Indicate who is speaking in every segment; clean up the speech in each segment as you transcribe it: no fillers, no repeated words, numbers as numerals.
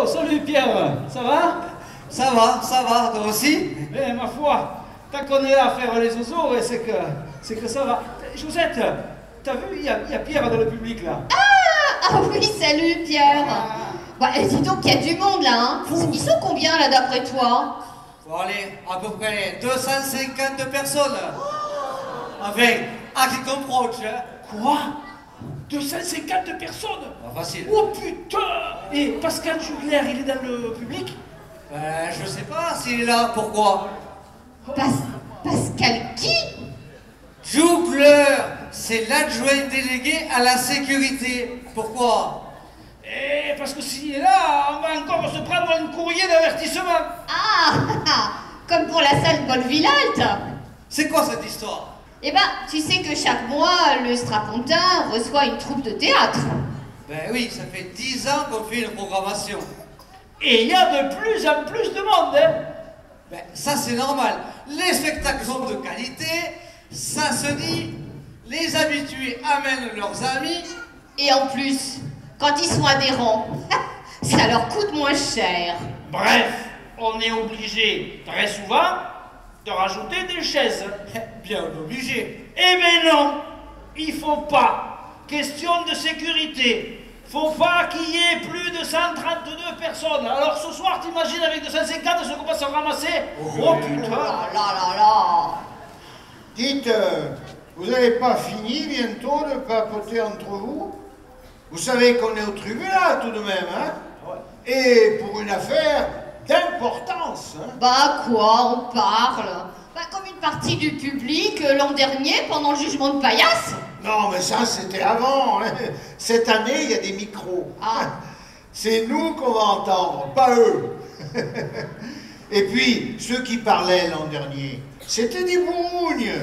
Speaker 1: Oh, salut Pierre, ça va?
Speaker 2: Ça va, toi aussi?
Speaker 1: Eh, ma foi, tant qu'on est là à faire les oiseaux, c'est que ça va. Josette, t'as vu, il y a Pierre dans le public là.
Speaker 3: Ah oui, salut Pierre. Bah, dis donc qu'il y a du monde là, hein. Ils sont combien là d'après toi?
Speaker 2: Bon, allez, à peu près 250 personnes. Enfin, à qui t'en proche, hein?
Speaker 1: Quoi? 250 personnes?
Speaker 2: Pas facile.
Speaker 1: Oh putain! Et Pascal Jugler, il est dans le public?
Speaker 2: Je sais pas s'il est là, pourquoi?
Speaker 3: Pascal qui?
Speaker 2: Jugler, c'est l'adjoint délégué à la sécurité. Pourquoi?
Speaker 1: Eh, parce que s'il est là, on va encore se prendre un courrier d'avertissement.
Speaker 3: Ah, comme pour la salle Paul-Villalt.
Speaker 2: C'est quoi cette histoire?
Speaker 3: Eh ben, tu sais que chaque mois, le Strapontin reçoit une troupe de théâtre.
Speaker 2: Ben oui, ça fait 10 ans qu'on fait une programmation.
Speaker 1: Et il y a de plus en plus de monde, hein?
Speaker 2: Ben ça c'est normal. Les spectacles sont de qualité, ça se dit, les habitués amènent leurs amis.
Speaker 3: Et en plus, quand ils sont adhérents, ça leur coûte moins cher.
Speaker 1: Bref, on est obligé très souvent de rajouter des chaises.
Speaker 2: Bien obligé.
Speaker 1: Eh ben non, il faut pas. Question de sécurité. Faut pas qu'il y ait plus de 132 personnes. Alors ce soir, t'imagines avec 250 ce qu'on va se ramasser? Oh putain!
Speaker 3: Là là là.
Speaker 4: Dites, vous n'avez pas fini bientôt de papoter entre vous? Vous savez qu'on est au tribunal tout de même, hein? Ouais. Et pour une affaire d'importance, hein?
Speaker 3: Bah quoi, on parle? Bah comme une partie du public l'an dernier pendant le jugement de Paillasse.
Speaker 4: Non, mais ça, c'était avant, hein? Cette année, il y a des micros.
Speaker 3: Ah.
Speaker 4: C'est nous qu'on va entendre, pas eux. Et puis, ceux qui parlaient l'an dernier, c'était des bourgognes.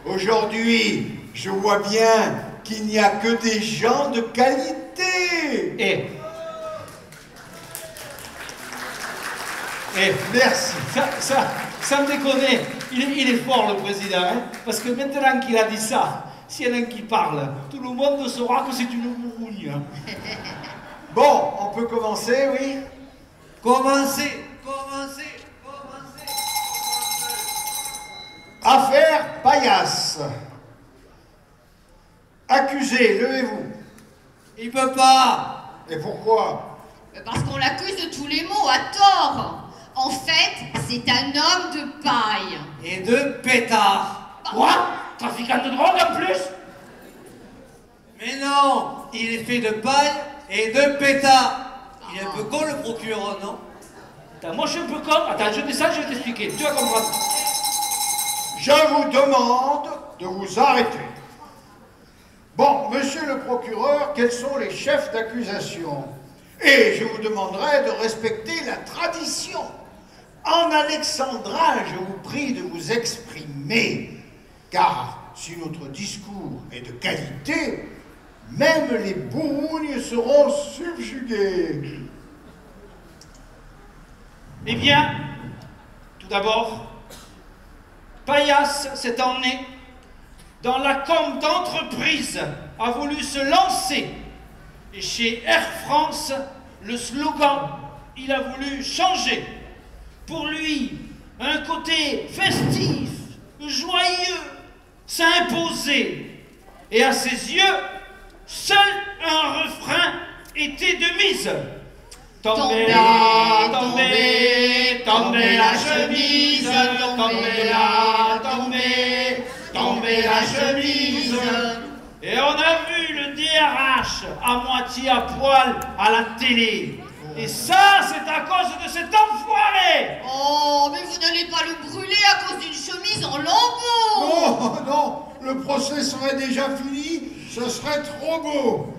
Speaker 4: Aujourd'hui, je vois bien qu'il n'y a que des gens de qualité.
Speaker 1: Et
Speaker 4: Merci.
Speaker 1: sans déconner, il est fort le président, hein? Parce que maintenant qu'il a dit ça, s'il y en a un qui parle, tout le monde saura que c'est une bourgogne.
Speaker 4: Bon, on peut commencer, oui?
Speaker 2: Commencez.
Speaker 4: Affaire Paillasse. Accusé, levez-vous.
Speaker 2: Il peut pas.
Speaker 4: Et pourquoi?
Speaker 3: Parce qu'on l'accuse de tous les maux, à tort. En fait, c'est un homme de paille.
Speaker 2: Et de pétard.
Speaker 1: Quoi? Trafiquant de drogue en plus?
Speaker 2: Mais non, il est fait de paille et de pétard. Il est un peu con le procureur, non?
Speaker 1: Attends, moi je suis un peu con. Attends, je descends, je vais t'expliquer. Tu vas comprendre.
Speaker 4: Je vous demande de vous arrêter. Bon, monsieur le procureur, quels sont les chefs d'accusation? Et je vous demanderai de respecter la tradition. En alexandrin, je vous prie de vous exprimer, car si notre discours est de qualité, même les bourgognes seront subjugués.
Speaker 1: Eh bien, tout d'abord, Paillasse, cette année, dans la com d'entreprise, a voulu se lancer. Et chez Air France, le slogan, il a voulu changer. Pour lui, un côté festif, joyeux, s'imposait. Et à ses yeux, seul un refrain était de mise. Tombez là, tombez, tombez la chemise, tombez là, tombez, tombez la chemise. Et on a vu le DRH à moitié à poil à la télé. Et ça, c'est à cause de cet enfoiré.
Speaker 3: Oh, mais vous n'allez pas le brûler à cause d'une chemise en lambeaux.
Speaker 4: Oh non, le procès serait déjà fini, ce serait trop beau.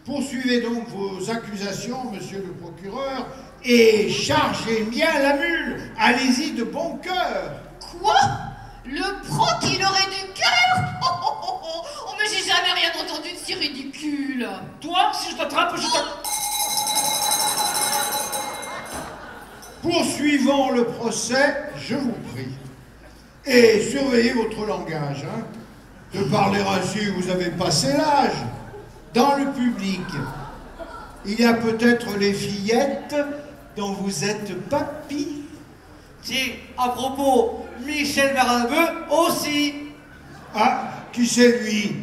Speaker 4: Poursuivez donc vos accusations, monsieur le procureur, et chargez bien la mule. Allez-y de bon cœur.
Speaker 3: Quoi? Le proc, il aurait du cœur? Oh, mais j'ai jamais rien entendu de si ridicule.
Speaker 1: Toi, si je t'attrape, je t'attrape.
Speaker 4: Poursuivons le procès, je vous prie. Et surveillez votre langage, hein. De parler ainsi, vous avez passé l'âge. Dans le public, Il y a peut-être les fillettes dont vous êtes papy.
Speaker 2: Tiens, à propos, Michel Bernabeu aussi.
Speaker 4: Ah, qui c'est lui?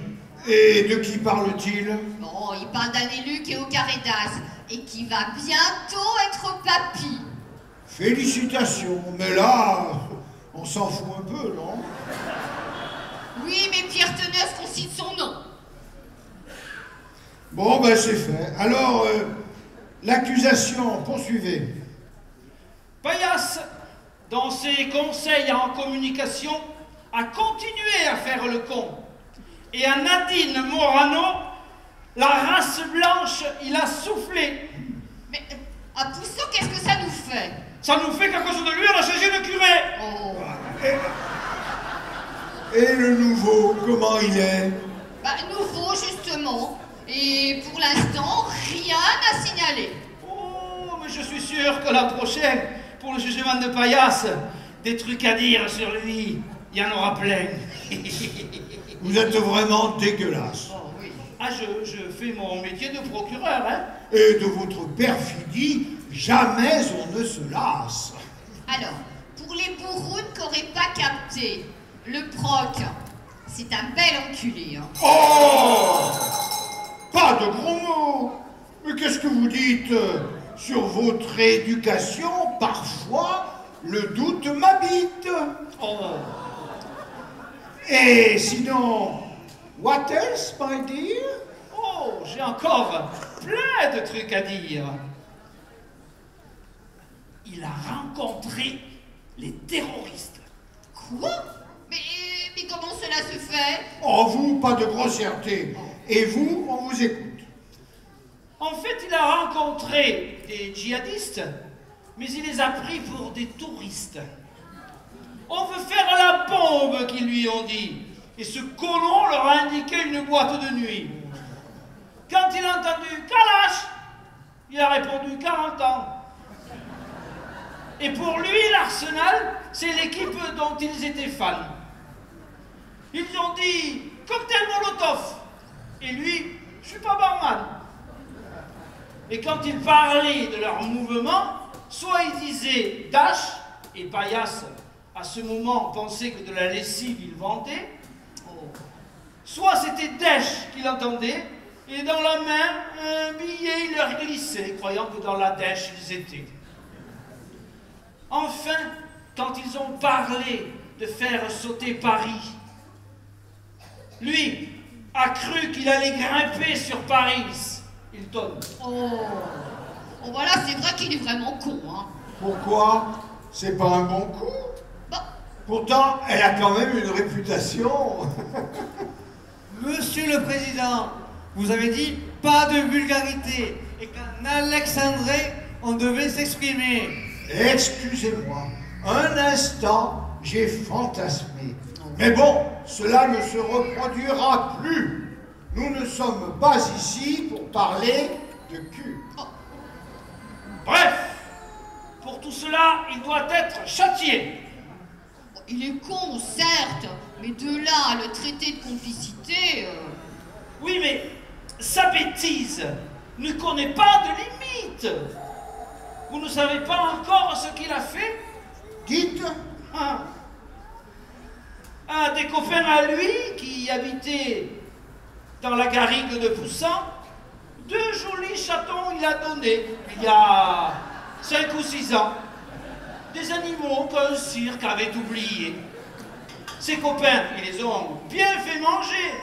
Speaker 4: Et de qui parle-t-il?
Speaker 3: Bon, il parle d'un élu qui est au carré d'as et qui va bientôt être papy.
Speaker 4: Félicitations, mais là, on s'en fout un peu, non?
Speaker 3: Oui, mais Pierre tenait à ce qu'on cite son nom.
Speaker 4: Bon, ben c'est fait. Alors, l'accusation, poursuivez.
Speaker 1: Paillasse, dans ses conseils en communication, a continué à faire le con. Et à Nadine Morano, la race blanche, il a soufflé.
Speaker 3: Mais à Pousseau, qu'est-ce que ça nous fait?
Speaker 1: Ça nous fait qu'à cause de lui, on a changé de curé.
Speaker 3: Oh.
Speaker 4: Et le nouveau, comment il est?
Speaker 3: Bah, nouveau, justement. Et pour l'instant, rien à signaler.
Speaker 1: Oh, mais je suis sûr que la prochaine, pour le jugement de Paillasse, des trucs à dire sur lui, il y en aura plein.
Speaker 4: Vous êtes vraiment dégueulasse.
Speaker 3: Oh oui.
Speaker 1: Ah, je fais mon métier de procureur, hein.
Speaker 4: Et de votre perfidie, jamais on ne se lasse.
Speaker 3: Alors, pour les bourrounes qui n'auraient pas capté, le proc, c'est un bel enculé, hein.
Speaker 4: Oh! Pas de gros mots. Mais qu'est-ce que vous dites? Sur votre éducation, parfois, le doute m'habite.
Speaker 1: Oh.
Speaker 4: Et sinon, what else, my dear?
Speaker 1: Oh, j'ai encore plein de trucs à dire. Il a rencontré les terroristes.
Speaker 3: Quoi? Mais comment cela se fait?
Speaker 4: Oh, vous, pas de grossièreté. Et vous, on vous écoute.
Speaker 1: En fait, il a rencontré des djihadistes, mais il les a pris pour des touristes. On veut faire la bombe, qu'ils lui ont dit. Et ce colon leur a indiqué une boîte de nuit. Quand il a entendu Kalash, il a répondu 40 ans. Et pour lui, l'Arsenal, c'est l'équipe dont ils étaient fans. Ils ont dit cocktail Molotov. Et lui, je suis pas barman. Et quand ils parlaient de leur mouvement, soit ils disaient Dash, et Paillasse, à ce moment, pensait que de la lessive il vendait, soit c'était Dèche qu'il entendait, et dans la main, un billet il leur glissait, croyant que dans la dèche ils étaient. Enfin, quand ils ont parlé de faire sauter Paris, lui a cru qu'il allait grimper sur Paris, Hilton.
Speaker 3: Oh, voilà, c'est vrai qu'il est vraiment con, hein.
Speaker 4: Pourquoi? C'est pas un bon coup?
Speaker 3: Bah,
Speaker 4: Pourtant, elle a quand même une réputation.
Speaker 2: Monsieur le Président, vous avez dit pas de vulgarité et qu'en alexandré, on devait s'exprimer.
Speaker 4: Excusez-moi, un instant, j'ai fantasmé. Mais bon, cela ne se reproduira plus. Nous ne sommes pas ici pour parler de cul.
Speaker 1: Bref, pour tout cela, il doit être châtié.
Speaker 3: il est con, certes, mais de là à le traiter de complicité...
Speaker 1: Oui, mais sa bêtise ne connaît pas de limite. Vous ne savez pas encore ce qu'il a fait?
Speaker 4: Dites.
Speaker 1: Un des copains à lui qui habitait dans la garrigue de Poussin, 2 jolis chatons il a donné il y a 5 ou 6 ans. Des animaux qu'un cirque avait oubliés. Ses copains, ils les ont bien fait manger.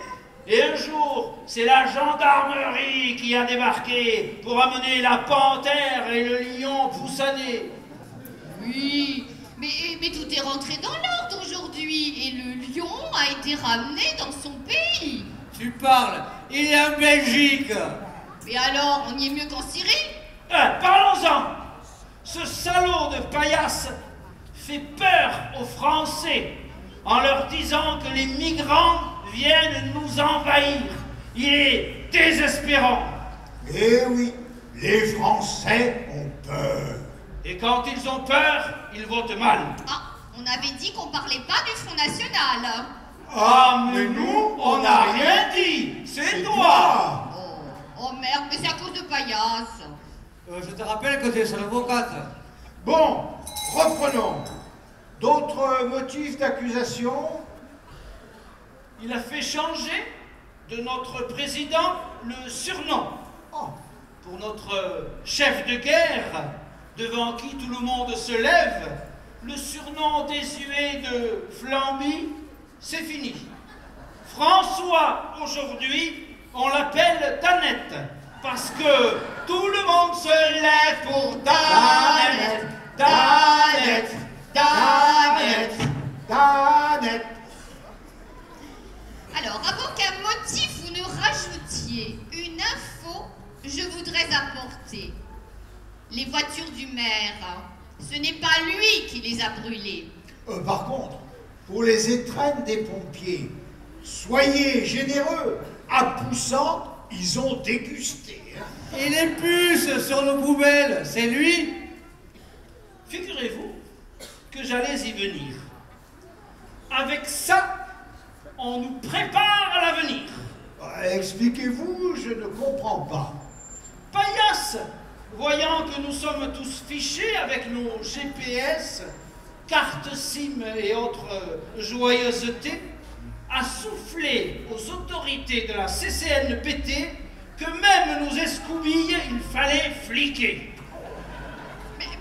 Speaker 1: Et un jour, c'est la gendarmerie qui a débarqué pour amener la panthère et le lion poussané.
Speaker 3: Oui, mais tout est rentré dans l'ordre aujourd'hui et le lion a été ramené dans son pays.
Speaker 2: Tu parles, il est en Belgique.
Speaker 3: Mais alors, on y est mieux qu'en Syrie?
Speaker 1: Parlons-en. Ce salaud de Paillasse fait peur aux Français en leur disant que les migrants viennent nous envahir. Il est désespérant.
Speaker 4: Eh oui, les Français ont peur.
Speaker 1: Et quand ils ont peur, ils votent mal.
Speaker 3: Ah, on avait dit qu'on parlait pas du Front National.
Speaker 1: Ah, mais nous, on n'a rien dit. C'est toi.
Speaker 3: Oh, merde, mais c'est à cause de Paillasse.
Speaker 2: Je te rappelle que tu es seule avocate.
Speaker 4: Bon, reprenons. D'autres motifs d'accusation?
Speaker 1: Il a fait changer de notre président le surnom.
Speaker 4: Oh,
Speaker 1: Pour notre chef de guerre, devant qui tout le monde se lève, le surnom désuet de Flamby, c'est fini. François, aujourd'hui, on l'appelle Danette, parce que tout le monde se lève pour Danette, Danette, Danette,
Speaker 4: Danette.
Speaker 3: Alors, avant qu'un motif vous ne rajoutiez une info, je voudrais apporter. Les voitures du maire, ce n'est pas lui qui les a brûlées.
Speaker 4: Par contre, pour les étrennes des pompiers, soyez généreux. À Poussant, ils ont dégusté. Hein.
Speaker 2: Et les puces sur nos poubelles, c'est lui?
Speaker 1: Figurez-vous que j'allais y venir. Avec ça, on nous prépare à l'avenir.
Speaker 4: Expliquez-vous, je ne comprends pas.
Speaker 1: Paillasse, voyant que nous sommes tous fichés avec nos GPS, cartes SIM et autres joyeusetés, a soufflé aux autorités de la CCNPT que même nos escoubilles, il fallait fliquer.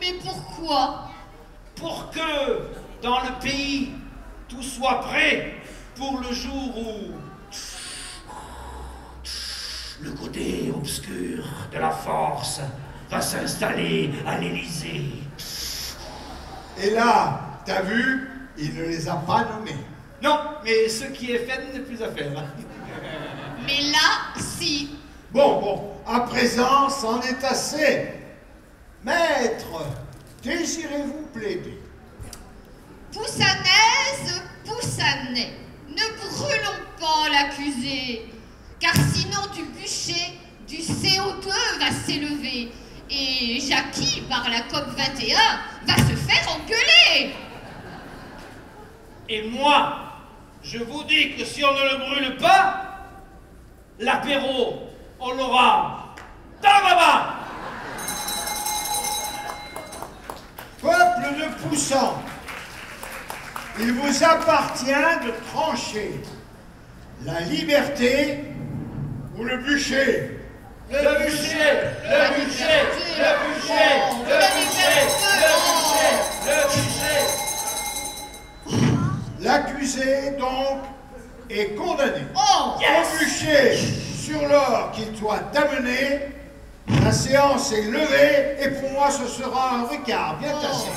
Speaker 3: Mais pourquoi?
Speaker 1: Pour que, dans le pays, tout soit prêt pour le jour où le côté obscur de la force va s'installer à l'Élysée.
Speaker 4: Et là, t'as vu, il ne les a pas nommés.
Speaker 1: Non, mais ce qui est fait n'est plus à faire.
Speaker 3: Mais là, si.
Speaker 4: Bon, à présent, c'en est assez. Maître, désirez-vous plaider?
Speaker 3: Poussanaise, Poussanet, ne brûlons pas l'accusé, car sinon du bûcher, du CO2 va s'élever, et Jackie, par la COP21, va se faire engueuler.
Speaker 1: Et moi, je vous dis que si on ne le brûle pas, l'apéro, on l'aura dans ma main.
Speaker 4: Peuple de Poussant, il vous appartient de trancher la liberté ou le bûcher.
Speaker 1: Le bûcher, le bûcher, le bûcher, le bûcher, le bûcher, le bûcher.
Speaker 4: L'accusé, donc, est condamné.
Speaker 3: Oh,
Speaker 4: Au bûcher sur l'or qu'il doit amener. La séance est levée et pour moi ce sera un regard bien tassé.